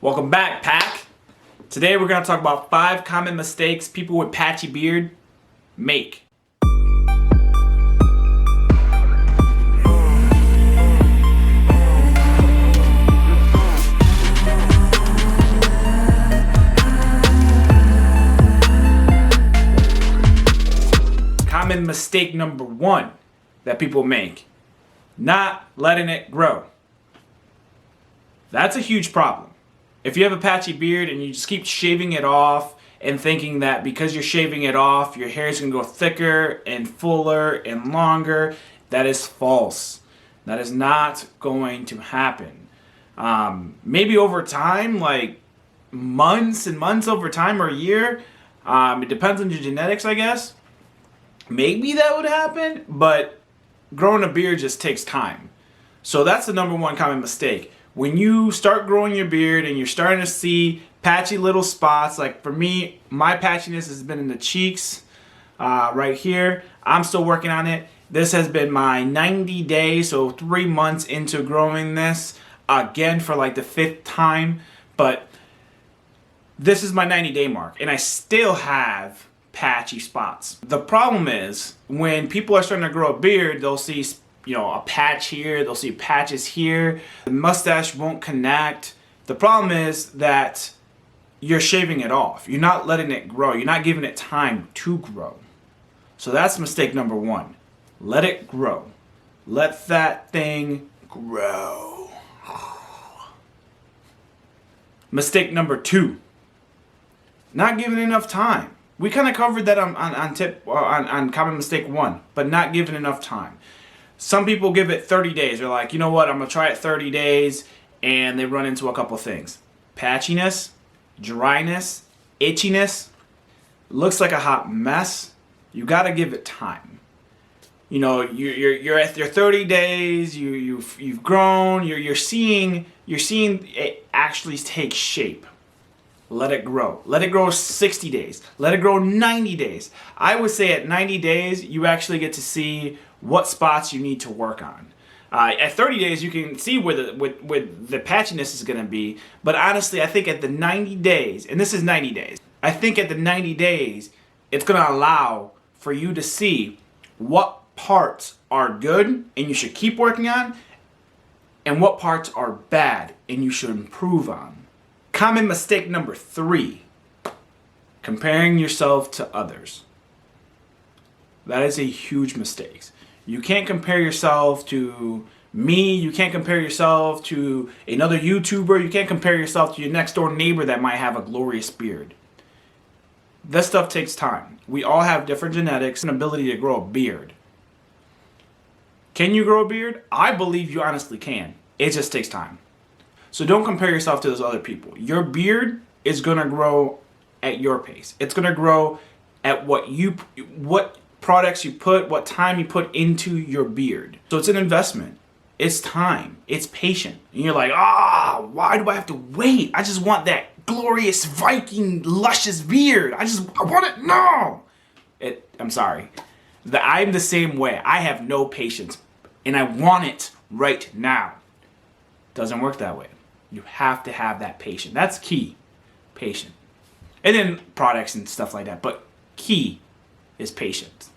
Welcome back, Pack. Today we're going to talk about 5 common mistakes people with patchy beard make. Common mistake number 1 that people make: not letting it grow. That's a huge problem. If you have a patchy beard and you just keep shaving it off and thinking that because you're shaving it off, your hair is going to go thicker and fuller and longer, that is false. That is not going to happen. Maybe over time, like months and months over time, or a year. It depends on your genetics, I guess. Maybe that would happen, but growing a beard just takes time. So that's the number 1 common mistake. When you start growing your beard and you're starting to see patchy little spots, like for me, my patchiness has been in the cheeks, right here. I'm still working on it. This has been my 90 days, so 3 months into growing this, again for like the 5th time. But this is my 90-day mark, and I still have patchy spots. The problem is when people are starting to grow a beard, they'll see a patch here, they'll see patches here, the mustache won't connect. The problem is that you're shaving it off. You're not letting it grow. You're not giving it time to grow. So that's mistake number 1. Let it grow. Let that thing grow. Mistake number 2. Not giving enough time. We kind of covered that on common mistake 1, but not giving enough time. Some people give it 30 days. They're like, you know what, I'm going to try it 30 days, and they run into a couple things. Patchiness, dryness, itchiness, looks like a hot mess. You got to give it time. You know, you're at your 30 days, you've grown, you're seeing it actually take shape. Let it grow. Let it grow 60 days. Let it grow 90 days. I would say at 90 days, you actually get to see what spots you need to work on. At 30 days, you can see where the patchiness is going to be. But honestly, I think at the 90 days, and this is 90 days, I think at the 90 days, it's going to allow for you to see what parts are good and you should keep working on, and what parts are bad and you should improve on. Common mistake number 3, comparing yourself to others. That is a huge mistake. You can't compare yourself to me. You can't compare yourself to another YouTuber. You can't compare yourself to your next door neighbor that might have a glorious beard. This stuff takes time. We all have different genetics and ability to grow a beard. Can you grow a beard? I believe you honestly can. It just takes time. So don't compare yourself to those other people. Your beard is going to grow at your pace. It's going to grow at what products you put, what time you put into your beard. So it's an investment. It's time. It's patient. And you're like, why do I have to wait? I just want that glorious Viking luscious beard. I want it now. I'm sorry. I'm the same way. I have no patience and I want it right now. Doesn't work that way. You have to have that patience. That's key. Patient. And then products and stuff like that. But key is patience.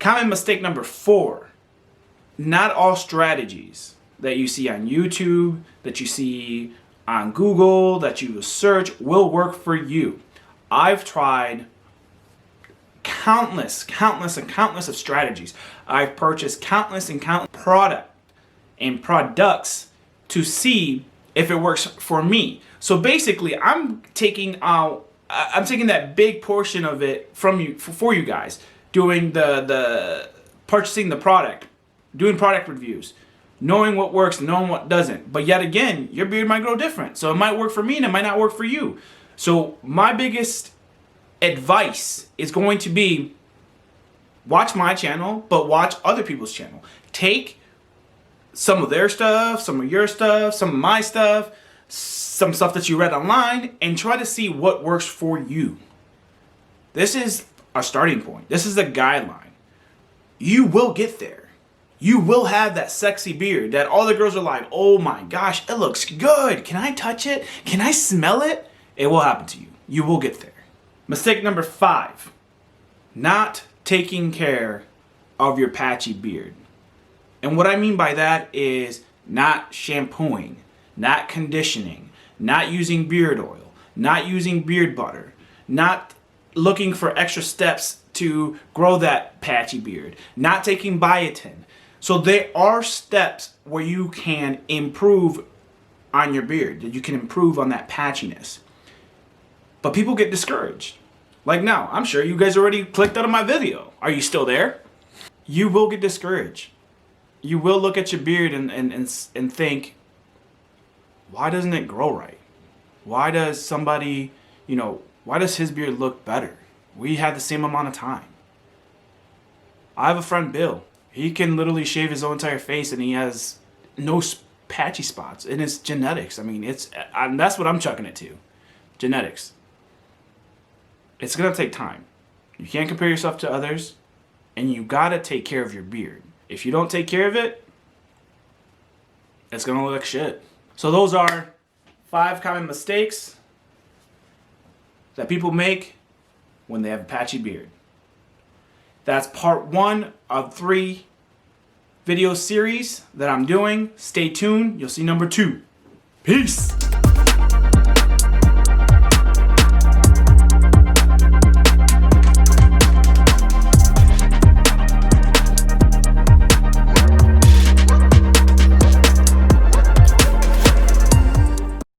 Common mistake number 4. Not all strategies that you see on YouTube, that you see on Google, that you search will work for you. I've tried countless of strategies. I've purchased countless products to see if it works for me. So basically, I'm taking that big portion of it from you for you guys, doing the purchasing the product, doing product reviews, knowing what works, knowing what doesn't. But yet again, your beard might grow different. So it might work for me and it might not work for you. So my biggest advice is going to be watch my channel, but watch other people's channel. Take some of their stuff, some of your stuff, some of my stuff, some stuff that you read online, and try to see what works for you. This is a starting point. This is a guideline. You will get there. You will have that sexy beard that all the girls are like, oh my gosh, it looks good. Can I touch it? Can I smell it? It will happen to you. You will get there. Mistake number 5, not taking care of your patchy beard. And what I mean by that is not shampooing, not conditioning, not using beard oil, not using beard butter, not looking for extra steps to grow that patchy beard, not taking biotin. So there are steps where you can improve on your beard, that you can improve on that patchiness. But people get discouraged. Like now, I'm sure you guys already clicked out of my video. Are you still there? You will get discouraged. You will look at your beard and think, why doesn't it grow right? Why does somebody, why does his beard look better? We had the same amount of time. I have a friend, Bill. He can literally shave his own entire face and he has no patchy spots. And it's genetics. I mean, that's what I'm chucking it to. Genetics. It's going to take time. You can't compare yourself to others. And you got to take care of your beard. If you don't take care of it, it's going to look like shit. So those are 5 common mistakes that people make when they have a patchy beard. That's part 1 of 3 video series that I'm doing. Stay tuned. You'll see number 2. Peace.